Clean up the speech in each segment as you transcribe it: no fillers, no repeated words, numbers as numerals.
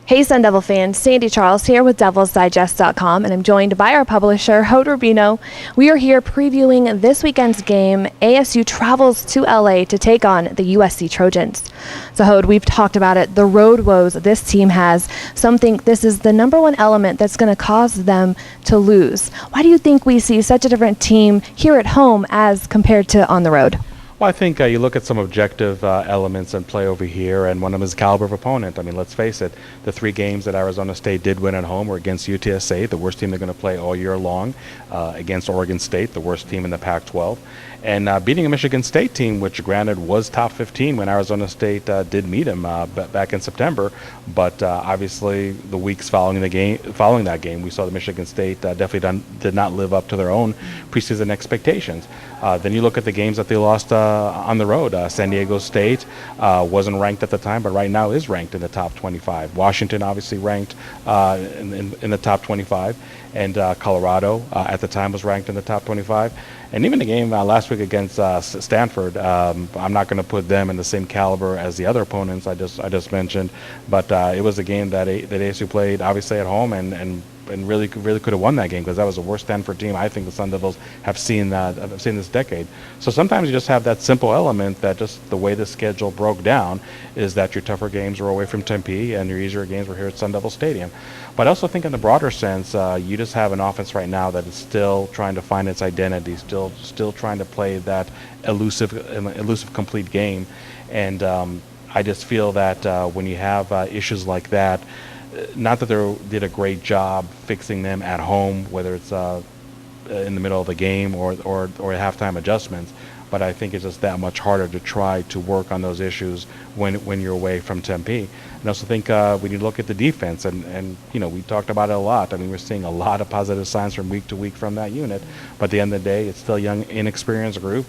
Hey Sun Devil fans, Sandy Charles here with DevilsDigest.com, and I'm joined by our publisher, Hode Rubino. We are here previewing this weekend's game. ASU travels to LA to take on the USC Trojans. So Hode, we've talked about it, the road woes this team has. Some think this is the number one element that's going to cause them to lose. Why do you think we see such a different team here at home as compared to on the road? Well, I think you look at some objective elements in play over here, and one of them is caliber of opponent. I mean, let's face it, the three games that Arizona State did win at home were against UTSA, the worst team they're going to play all year long, against Oregon State, the worst team in the Pac-12, and beating a Michigan State team, which granted was top 15 when Arizona State did meet them back in September, but obviously the weeks following that game, we saw the Michigan State definitely did not live up to their own preseason expectations. Then you look at the games that they lost on the road. San Diego State wasn't ranked at the time, but right now is ranked in the top 25. Washington obviously ranked in the top 25, and Colorado at the time was ranked in the top 25. And even the game last week against Stanford, I'm not going to put them in the same caliber as the other opponents I just mentioned, but it was a game that ASU played obviously at home and really could have won that game, because that was the worst Stanford team I think the Sun Devils have seen this decade. So sometimes you just have that simple element that just the way the schedule broke down is that your tougher games were away from Tempe and your easier games were here at Sun Devil Stadium. But I also think in the broader sense, you just have an offense right now that is still trying to find its identity, still trying to play that elusive complete game, and I just feel that when you have issues like that, not that they did a great job fixing them at home, whether it's in the middle of the game or halftime adjustments, but I think it's just that much harder to try to work on those issues when you're away from Tempe. And I also think when you look at the defense, and you know, we talked about it a lot. I mean, we're seeing a lot of positive signs from week to week from that unit, but at the end of the day, it's still a young, inexperienced group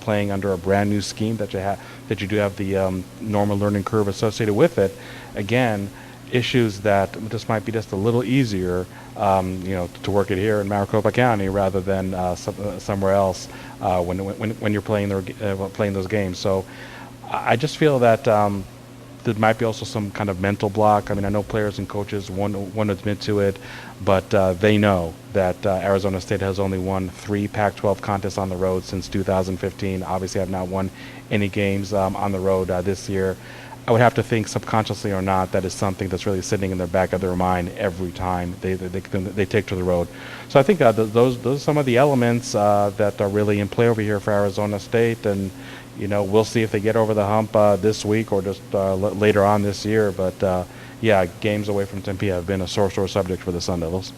playing under a brand new scheme that you do have the normal learning curve associated with it. Again, issues that just might be just a little easier, to work it here in Maricopa County rather than somewhere else when you're playing those games. So I just feel that there might be also some kind of mental block. I mean, I know players and coaches won't admit to it, but they know that Arizona State has only won 3 Pac-12 contests on the road since 2015. Obviously, have not won any games on the road this year. I would have to think, subconsciously or not, that is something that's really sitting in the back of their mind every time they take to the road. So I think those are some of the elements that are really in play over here for Arizona State, and we'll see if they get over the hump this week or just later on this year. But yeah, games away from Tempe have been a sore subject for the Sun Devils.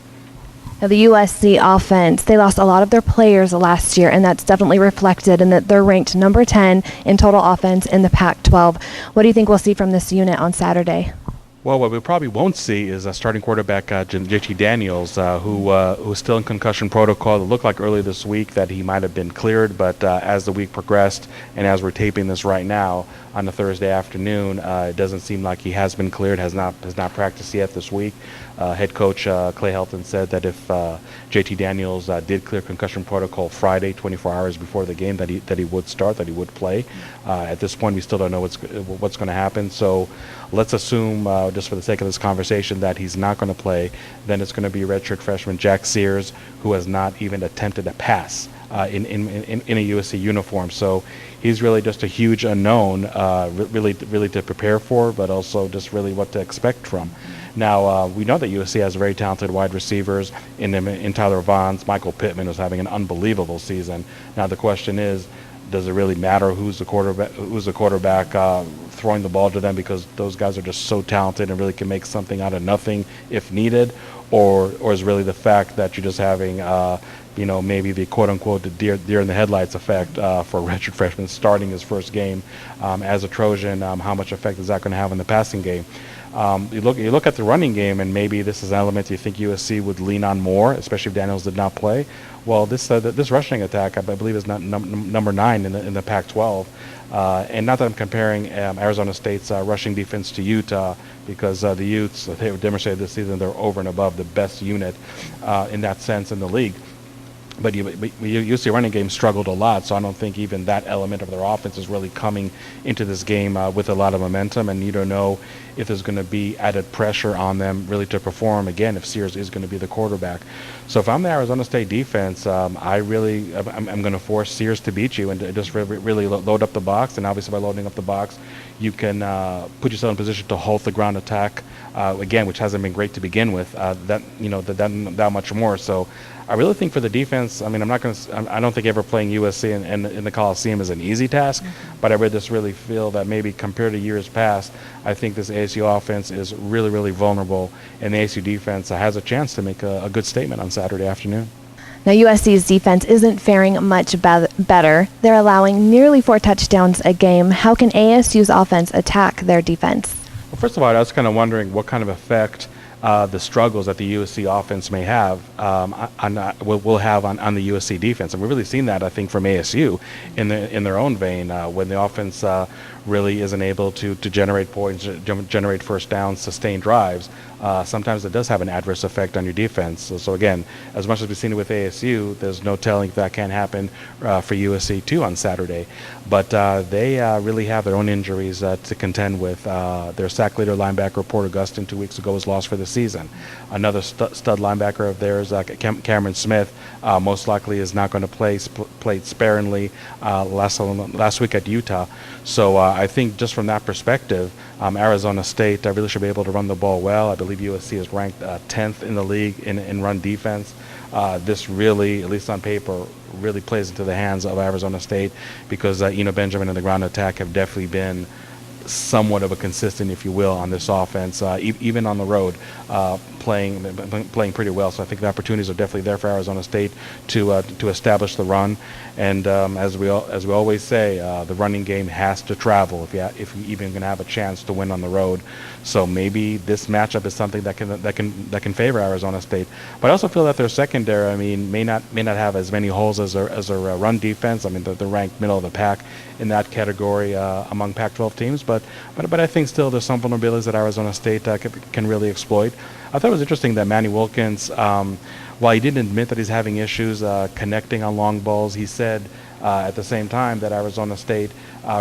Now, the USC offense, they lost a lot of their players last year, and that's definitely reflected in that they're ranked number 10 in total offense in the Pac-12. What do you think we'll see from this unit on Saturday? Well, what we probably won't see is a starting quarterback, JT Daniels, who's still in concussion protocol. It looked like earlier this week that he might have been cleared, but as the week progressed and as we're taping this right now on a Thursday afternoon, it doesn't seem like he has been cleared, has not practiced yet this week. Head coach Clay Helton said that if JT Daniels did clear concussion protocol Friday, 24 hours before the game, that he would start, that he would play. At this point, we still don't know what's going to happen. So let's assume, just for the sake of this conversation, that he's not going to play. Then it's going to be redshirt freshman Jack Sears, who has not even attempted a pass in a USC uniform. So he's really just a huge unknown, really to prepare for, but also just really what to expect from. Now, we know that USC has very talented wide receivers in Tyler Vaughns. Michael Pittman was having an unbelievable season. Now the question is, does it really matter who's the quarterback throwing the ball to them, because those guys are just so talented and really can make something out of nothing if needed, or is really the fact that you're just having maybe the quote-unquote the deer in the headlights effect for a redshirt freshman starting his first game as a Trojan? How much effect is that going to have in the passing game? You look at the running game, and maybe this is an element you think USC would lean on more, especially if Daniels did not play. Well, this rushing attack, I believe, is not number 9 in the Pac-12. And not that I'm comparing Arizona State's rushing defense to Utah, because the Utes, they demonstrated this season they're over and above the best unit in that sense in the league. But USC running game struggled a lot, so I don't think even that element of their offense is really coming into this game with a lot of momentum, and you don't know if there's going to be added pressure on them really to perform, again, if Sears is going to be the quarterback. So if I'm the Arizona State defense, I'm going to force Sears to beat you and to just really load up the box, and obviously by loading up the box, you can put yourself in position to halt the ground attack, again, which hasn't been great to begin with, that much more. So I really think for the defense, I mean, I don't think ever playing USC in the Coliseum is an easy task, but I would just really feel that maybe compared to years past, I think this ASU offense is really, really vulnerable, and the ASU defense has a chance to make a good statement on Saturday afternoon. Now, USC's defense isn't faring much better. They're allowing nearly 4 touchdowns a game. How can ASU's offense attack their defense? Well, first of all, I was kind of wondering what kind of effect the struggles that the USC offense may have will have on the USC defense, and we've really seen that, I think, from ASU in their own vein when the offense really isn't able to generate points, generate first downs, sustain drives. Sometimes it does have an adverse effect on your defense. So again, as much as we've seen it with ASU, there's no telling if that can happen for USC too on Saturday. But they really have their own injuries to contend with. Their sack leader linebacker, Porter Gustin, 2 weeks ago was lost for the season. Another stud linebacker of theirs, Cameron Smith, most likely is not going to played sparingly last week at Utah. So I think just from that perspective, Arizona State really should be able to run the ball well. I believe USC is ranked 10th in the league in run defense. This really, at least on paper, really plays into the hands of Arizona State because Eno Benjamin and the ground attack have definitely been somewhat of a consistent, if you will, on this offense, even on the road, playing pretty well. So I think the opportunities are definitely there for Arizona State to establish the run. And as we always say, the running game has to travel if you even going to have a chance to win on the road. So maybe this matchup is something that can favor Arizona State. But I also feel that their secondary, I mean, may not have as many holes as their run defense. I mean, they're ranked middle of the pack in that category among Pac-12 teams. But I think still there's some vulnerabilities that Arizona State can really exploit. I thought it was interesting that Manny Wilkins, while he didn't admit that he's having issues connecting on long balls, he said at the same time that Arizona State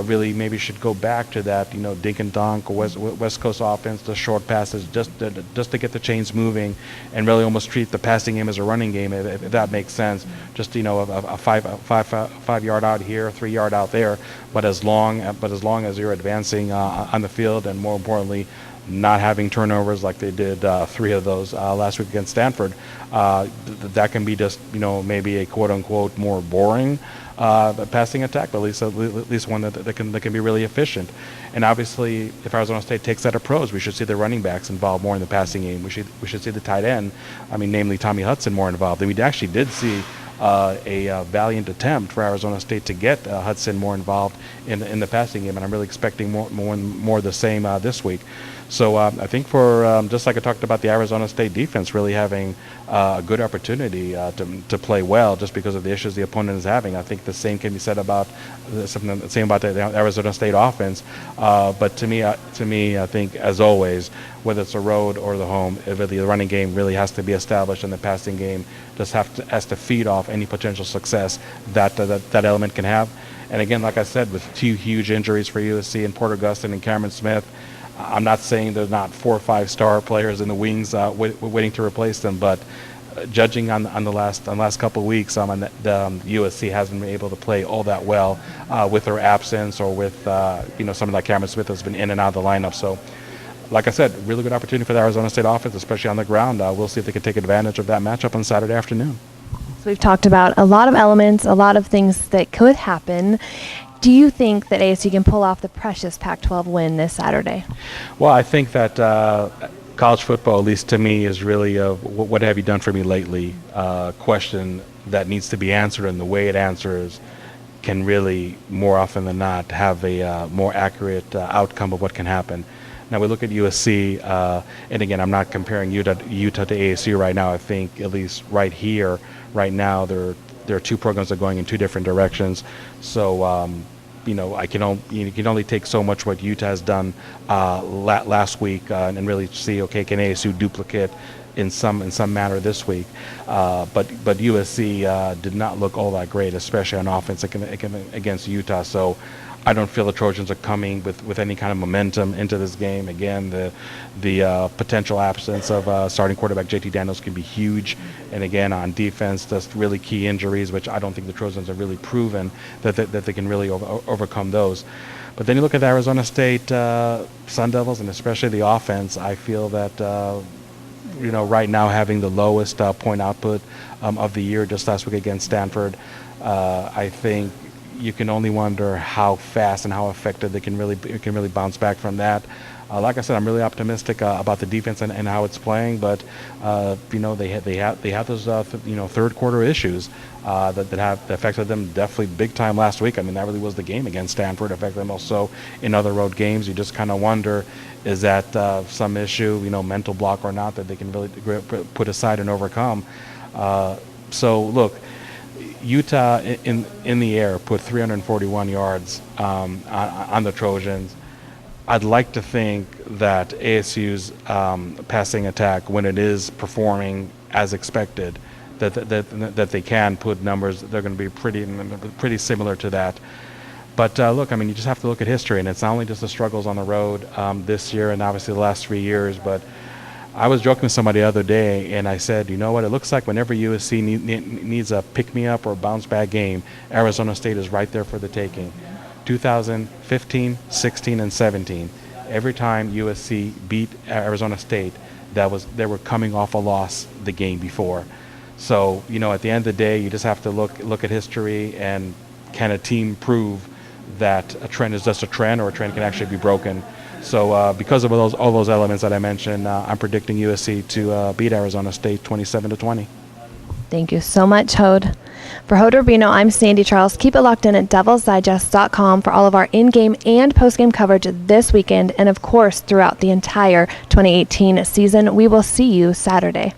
really maybe should go back to that, dink and dunk, West Coast offense, the short passes, just to get the chains moving, and really almost treat the passing game as a running game, if that makes sense. Just a 5 yard out here, 3 yard out there, but as long as you're advancing on the field, and more importantly, not having turnovers like they did 3 of those last week against Stanford, that can be just maybe a quote unquote more boring passing attack, but at least one that can be really efficient. And obviously, if Arizona State takes that approach, we should see the running backs involved more in the passing game. We should see the tight end, namely Tommy Hudson, more involved. And we actually did see a valiant attempt for Arizona State to get Hudson more involved in the passing game, and I'm really expecting more of the same this week. So I think for just like I talked about the Arizona State defense really having a good opportunity to play well just because of the issues the opponent is having, I think the same can be said about the Arizona State offense. But to me, I think as always, whether it's the road or the home, the running game really has to be established, and the passing game just has to feed off any potential success that element can have. And again, like I said, with 2 huge injuries for USC and Porter Gustin and Cameron Smith, I'm not saying there's not 4 or 5 star players in the wings waiting to replace them, but judging on the last couple of weeks, USC hasn't been able to play all that well with their absence, or with someone like Cameron Smith has been in and out of the lineup. So, like I said, really good opportunity for the Arizona State offense, especially on the ground. We'll see if they can take advantage of that matchup on Saturday afternoon. So we've talked about a lot of elements, a lot of things that could happen. Do you think that ASU can pull off the precious Pac-12 win this Saturday? Well, I think that college football, at least to me, is really a what have you done for me lately question that needs to be answered, and the way it answers can really, more often than not, have a more accurate outcome of what can happen. Now we look at USC, and again, I'm not comparing Utah to ASU right now. I think at least right here, right now, there are 2 programs that are going in 2 different directions. So you can only take so much what Utah has done last week and really see, okay, can ASU duplicate in some manner this week? But USC did not look all that great, especially on offense against Utah. So I don't feel the Trojans are coming with any kind of momentum into this game. Again, the potential absence of starting quarterback JT Daniels can be huge. And again, on defense, just really key injuries, which I don't think the Trojans have really proven that they can really overcome those. But then you look at the Arizona State Sun Devils, and especially the offense. I feel that right now having the lowest point output of the year just last week against Stanford, I think you can only wonder how fast and how effective they can really bounce back from that. Like I said, I'm really optimistic about the defense and how it's playing, but they have those third quarter issues that have affected them definitely big time last week. I mean, that really was the game against Stanford. Affected them also in other road games. You just kind of wonder, is that some issue, mental block or not, that they can really put aside and overcome. So look, Utah in the air put 341 yards on the Trojans. I'd like to think that ASU's passing attack, when it is performing as expected, that they can put numbers. They're going to be pretty similar to that. But look, I mean, you just have to look at history, and it's not only just the struggles on the road this year and obviously the last 3 years, but I was joking with somebody the other day, and I said, you know what, it looks like whenever USC needs a pick-me-up or a bounce-back game, Arizona State is right there for the taking. 2015, 16, and 17, every time USC beat Arizona State, they were coming off a loss the game before. So, at the end of the day, you just have to look at history, and can a team prove that a trend is just a trend, or a trend can actually be broken? So because of all those elements that I mentioned, I'm predicting USC to beat Arizona State 27-20. Thank you so much, Hode. For Hode Rubino, I'm Sandy Charles. Keep it locked in at DevilsDigest.com for all of our in-game and post-game coverage this weekend, and of course throughout the entire 2018 season. We will see you Saturday.